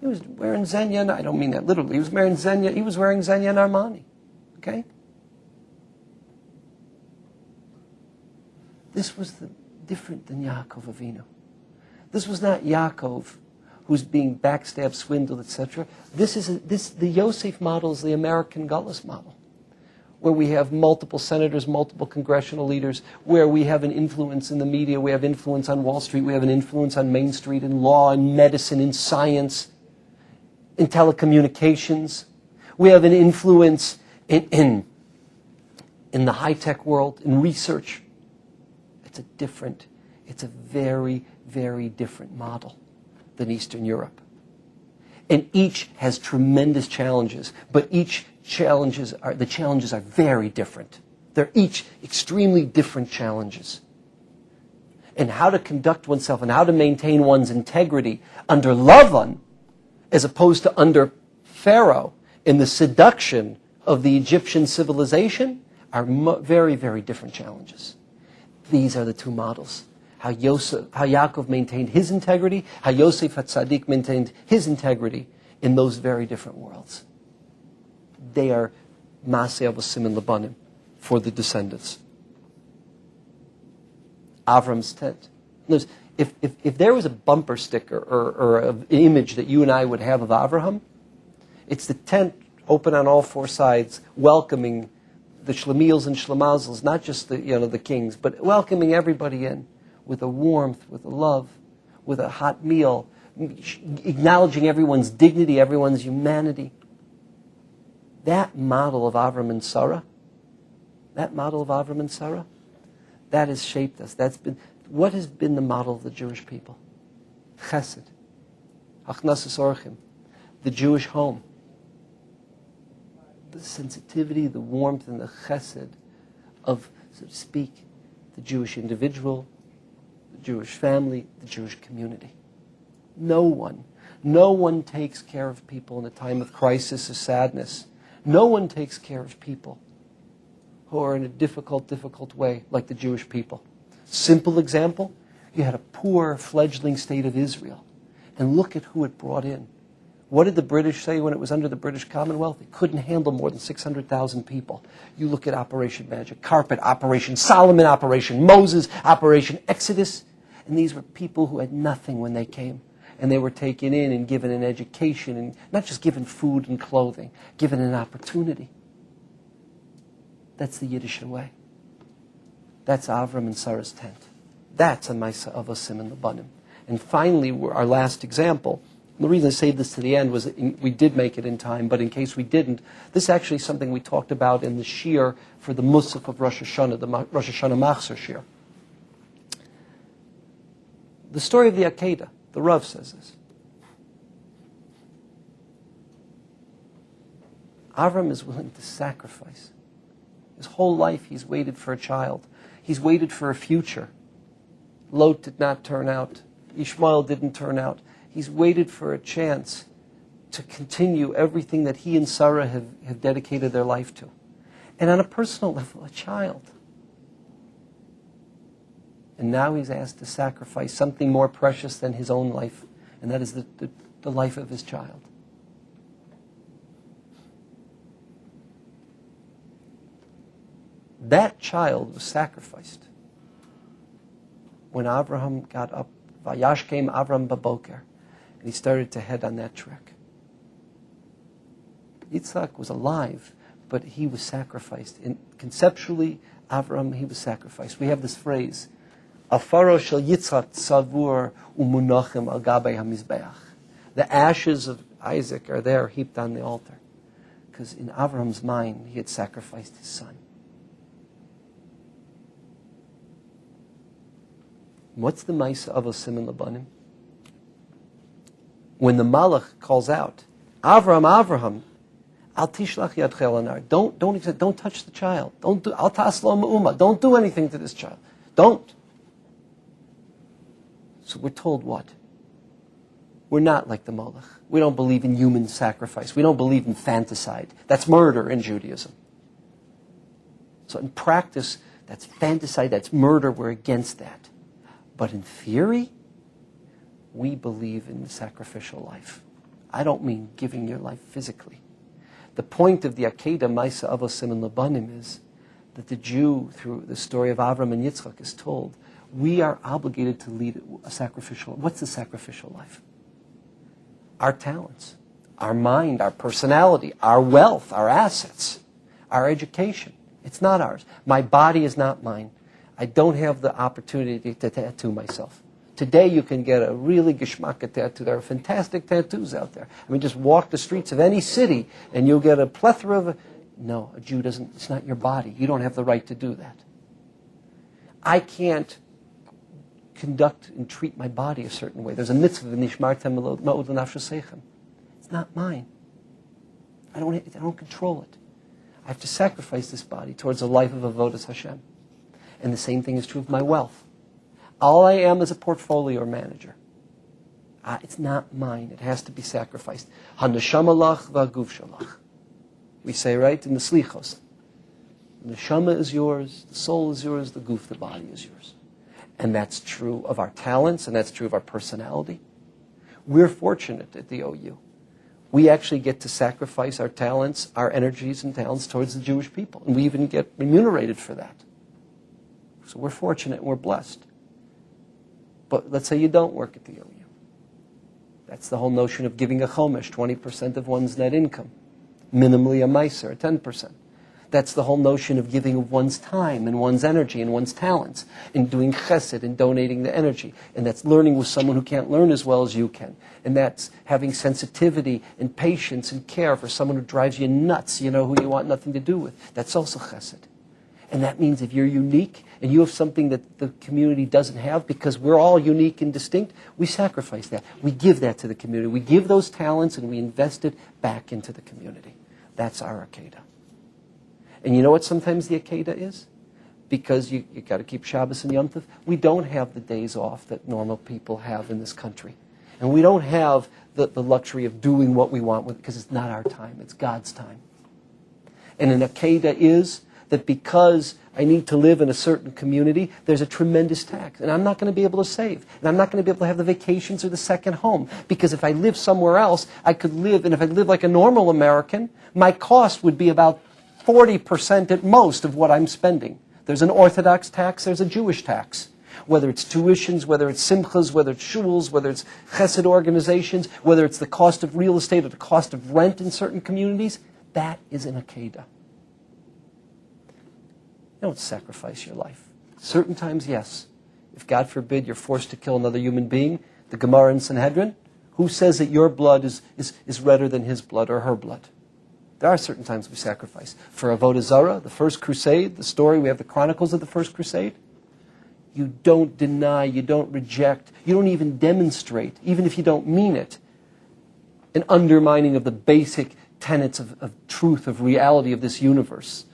He was wearing Zenya. I don't mean that literally. He was wearing Zenya. He was wearing Zenya and Armani. Okay? This was different than Yaakov Avinu. This was not Yaakov who's being backstabbed, swindled, etc. The Yosef model is the American Gullus model, where we have multiple senators, multiple congressional leaders, where we have an influence in the media, we have influence on Wall Street, we have an influence on Main Street in law, in medicine, in science, in telecommunications. We have an influence in the high-tech world, in research. It's a very, very different model than Eastern Europe. And each has tremendous challenges, but the challenges are very different. They're each extremely different challenges. And how to conduct oneself and how to maintain one's integrity under Lavan, as opposed to under Pharaoh, in the seduction of the Egyptian civilization, are very, very different challenges. These are the two models. How Yaakov maintained his integrity, how Yosef HaTzadik maintained his integrity in those very different worlds. They are Maseh Avosim and Labanim for the descendants. Avram's tent. Notice, if there was a bumper sticker or an image that you and I would have of Avraham, it's the tent open on all four sides, welcoming the Shlemiels and Shlemazels, not just the kings, but welcoming everybody in with a warmth, with a love, with a hot meal, acknowledging everyone's dignity, everyone's humanity. That model of Avram and Sarah, that has shaped us. What has been the model of the Jewish people? Chesed, Achnasas Orchim, the Jewish home. The sensitivity, the warmth, and the chesed of, so to speak, the Jewish individual, the Jewish family, the Jewish community. No one takes care of people in a time of crisis or sadness. No one takes care of people who are in a difficult way, like the Jewish people. Simple example, you had a poor fledgling state of Israel, and look at who it brought in. What did the British say when it was under the British Commonwealth? It couldn't handle more than 600,000 people. You look at Operation Magic Carpet, Operation Solomon, Operation Moses, Operation Exodus, and these were people who had nothing when they came. And they were taken in and given an education, and not just given food and clothing, given an opportunity. That's the Yiddish way. That's Avram and Sarah's tent. That's a Maisa Avosim and Labanim. And finally, our last example. The reason I saved this to the end was that we did make it in time, but in case we didn't, this is actually something we talked about in the Shir for the Musaf of Rosh Hashanah, the Rosh Hashanah Machzor Shir. The story of the Akedah, the Rav says this. Avram is willing to sacrifice. His whole life he's waited for a child. He's waited for a future. Lot did not turn out. Ishmael didn't turn out. He's waited for a chance to continue everything that he and Sarah have dedicated their life to. And on a personal level, a child. And now he's asked to sacrifice something more precious than his own life, and that is the life of his child. That child was sacrificed when Abraham got up. Vayashkem Avram baboker. And he started to head on that trek. Yitzhak was alive, but he was sacrificed. Conceptually, Avram, he was sacrificed. We have this phrase, Afaro shel Yitzhak tzavur umunachim al gabei hamizbeach. The ashes of Isaac are there heaped on the altar. Because in Avram's mind, he had sacrificed his son. What's the Maisa of Siman Labanim? When the Malach calls out, Avraham, Al tishlach yadcha el anar. Don't touch the child. Don't do al taslo ma'uma. Don't do anything to this child. Don't. So we're told what? We're not like the Malach. We don't believe in human sacrifice. We don't believe in fanticide. That's murder in Judaism. So in practice, that's fanticide, that's murder. We're against that. But in theory, we believe in the sacrificial life. I don't mean giving your life physically. The point of the Akedah, Maisa Avos Siman Labanim, is that the Jew, through the story of Avram and Yitzchak, is told, we are obligated to lead a sacrificial. What's the sacrificial life? Our talents, our mind, our personality, our wealth, our assets, our education. It's not ours. My body is not mine. I don't have the opportunity to tattoo myself. Today you can get a really geschmacka tattoo. There are fantastic tattoos out there. I mean, just walk the streets of any city and you'll get a plethora of... No, a Jew doesn't... It's not your body. You don't have the right to do that. I can't conduct and treat my body a certain way. There's a mitzvah, nishmartem ma'od l'nafshosechem. It's not mine. I don't control it. I have to sacrifice this body towards a life of avodas Hashem. And the same thing is true of my wealth. All I am is a portfolio manager. It's not mine. It has to be sacrificed. Haneshama lach v'aguf shalach. We say, right, in the slichos. The neshama is yours, the soul is yours, the guf, the body is yours. And that's true of our talents, and that's true of our personality. We're fortunate at the OU. We actually get to sacrifice our talents, our energies and talents towards the Jewish people. And we even get remunerated for that. So we're fortunate and we're blessed. But let's say you don't work at the OU. That's the whole notion of giving a chomesh, 20% of one's net income. Minimally a meiser, 10%. That's the whole notion of giving of one's time and one's energy and one's talents, and doing chesed and donating the energy. And that's learning with someone who can't learn as well as you can. And that's having sensitivity and patience and care for someone who drives you nuts, who you want nothing to do with. That's also chesed. And that means if you're unique and you have something that the community doesn't have, because we're all unique and distinct, we sacrifice that. We give that to the community. We give those talents and we invest it back into the community. That's our Akedah. And you know what sometimes the Akedah is? Because you got to keep Shabbos and Yom Tov. We don't have the days off that normal people have in this country. And we don't have the luxury of doing what we want with, because it's not our time. It's God's time. And an Akedah is that because I need to live in a certain community, there's a tremendous tax. And I'm not going to be able to save. And I'm not going to be able to have the vacations or the second home. Because if I live somewhere else, I could live, and if I live like a normal American, my cost would be about 40% at most of what I'm spending. There's an Orthodox tax, there's a Jewish tax. Whether it's tuitions, whether it's simchas, whether it's shuls, whether it's chesed organizations, whether it's the cost of real estate or the cost of rent in certain communities, that is an Akedah. You don't sacrifice your life. Certain times, yes. If, God forbid, you're forced to kill another human being, the Gemara in Sanhedrin, who says that your blood is redder than his blood or her blood? There are certain times we sacrifice. For Avodah Zarah, the first crusade, the story, we have the chronicles of the first crusade. You don't deny, you don't reject, you don't even demonstrate, even if you don't mean it, an undermining of the basic tenets of truth, of reality of this universe.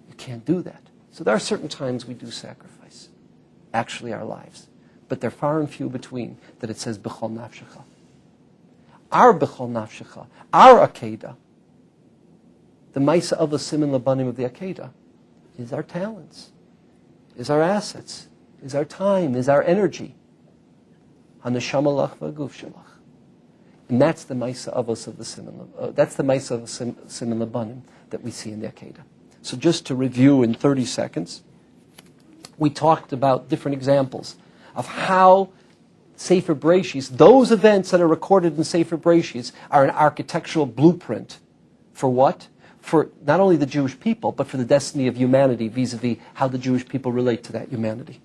You can't do that. So there are certain times we do sacrifice, actually our lives. But they're far and few between that it says, B'chol nafshecha. Our B'chol nafshecha, our Akedah, the Maisa of the Siman Labanim of the Akedah, is our talents, is our assets, is our time, is our energy. Haneshama lach v'aguf shalach. And that's the Maisa of us of the Siman, that's the Maisa of the Siman Labanim that we see in the Akedah. So just to review in 30 seconds, we talked about different examples of how Sefer Bereishis, those events that are recorded in Sefer Bereishis are an architectural blueprint for what? For not only the Jewish people, but for the destiny of humanity vis-a-vis how the Jewish people relate to that humanity.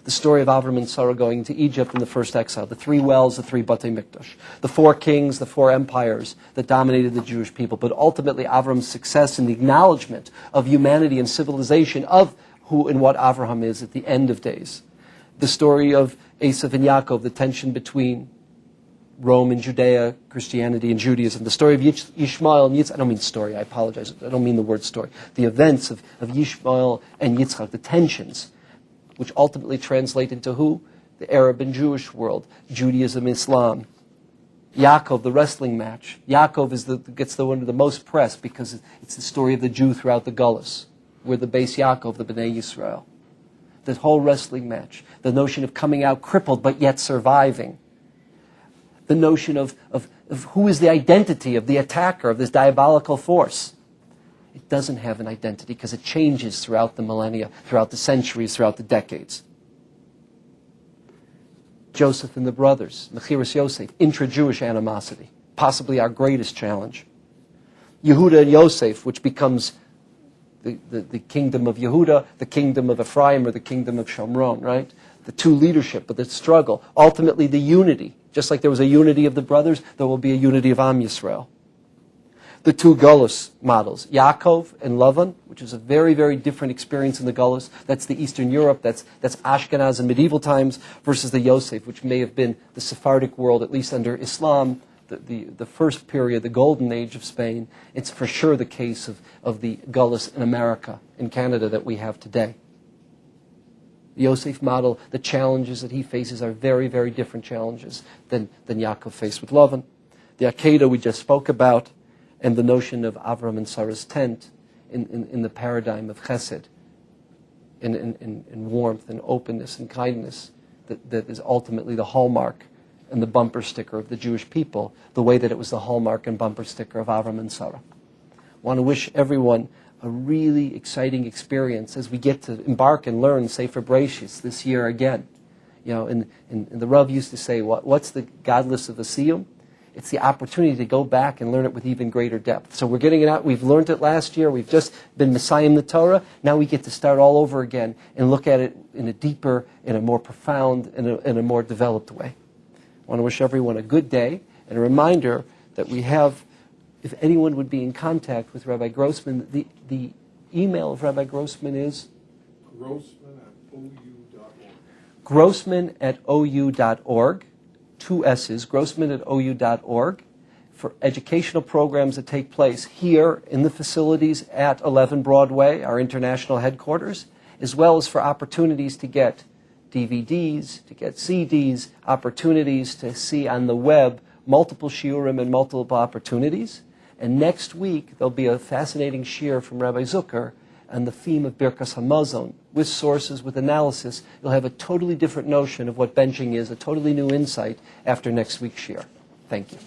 The story of Avram and Sarah going to Egypt in the first exile, the 3 wells, the 3 Batei Mikdash, the 4 kings, the 4 empires that dominated the Jewish people, but ultimately Avram's success in the acknowledgement of humanity and civilization of who and what Avraham is at the end of days. The story of Esav and Yaakov, the tension between Rome and Judea, Christianity and Judaism. The story of Yishmael and Yitzchak. I don't mean story, I apologize. I don't mean the word story. The events of Yishmael and Yitzchak, the tensions, which ultimately translate into who? The Arab and Jewish world, Judaism, Islam. Yaakov, the wrestling match. Yaakov gets one of the most press because it's the story of the Jew throughout the Gullus. We're the base Yaakov, the Bnei Yisrael. The whole wrestling match. The notion of coming out crippled but yet surviving. The notion of who is the identity of the attacker, of this diabolical force. It doesn't have an identity because it changes throughout the millennia, throughout the centuries, throughout the decades. Joseph and the brothers, Mechiras Yosef, intra-Jewish animosity, possibly our greatest challenge. Yehuda and Yosef, which becomes the kingdom of Yehuda, the kingdom of Ephraim, or the kingdom of Shomron, right? The 2 leadership, but the struggle. Ultimately, the unity. Just like there was a unity of the brothers, there will be a unity of Am Yisrael. The 2 Gullus models, Yaakov and Lavan, which is a very, very different experience in the Gullus. That's the Eastern Europe, that's Ashkenaz in medieval times, versus the Yosef, which may have been the Sephardic world, at least under Islam, the first period, the golden age of Spain. It's for sure the case of the Gullus in America, in Canada, that we have today. The Yosef model, the challenges that he faces are very, very different challenges than Yaakov faced with Lavan. The Akedah we just spoke about, and the notion of Avram and Sarah's tent in the paradigm of chesed, in warmth and openness and kindness, that is ultimately the hallmark and the bumper sticker of the Jewish people, the way that it was the hallmark and bumper sticker of Avram and Sarah. I want to wish everyone a really exciting experience as we get to embark and learn Sefer Bereishis this year again. You know, and the Rav used to say, what's the godless of Asiyum? It's the opportunity to go back and learn it with even greater depth. So we're getting it out. We've learned it last year. We've just been Messiahing the Torah. Now we get to start all over again and look at it in a deeper, in a more profound, in a more developed way. I want to wish everyone a good day, and a reminder that we have, if anyone would be in contact with Rabbi Grossman, the email of Rabbi Grossman is? Grossman@ou.org. 2 S's, grossman@ou.org, for educational programs that take place here in the facilities at 11 Broadway, our international headquarters, as well as for opportunities to get DVDs, to get CDs, opportunities to see on the web multiple shiurim and multiple opportunities. And next week, there'll be a fascinating shiur from Rabbi Zucker on the theme of Birkas Hamazon, with sources, with analysis. You'll have a totally different notion of what benching is, a totally new insight after next week's shiur. Thank you.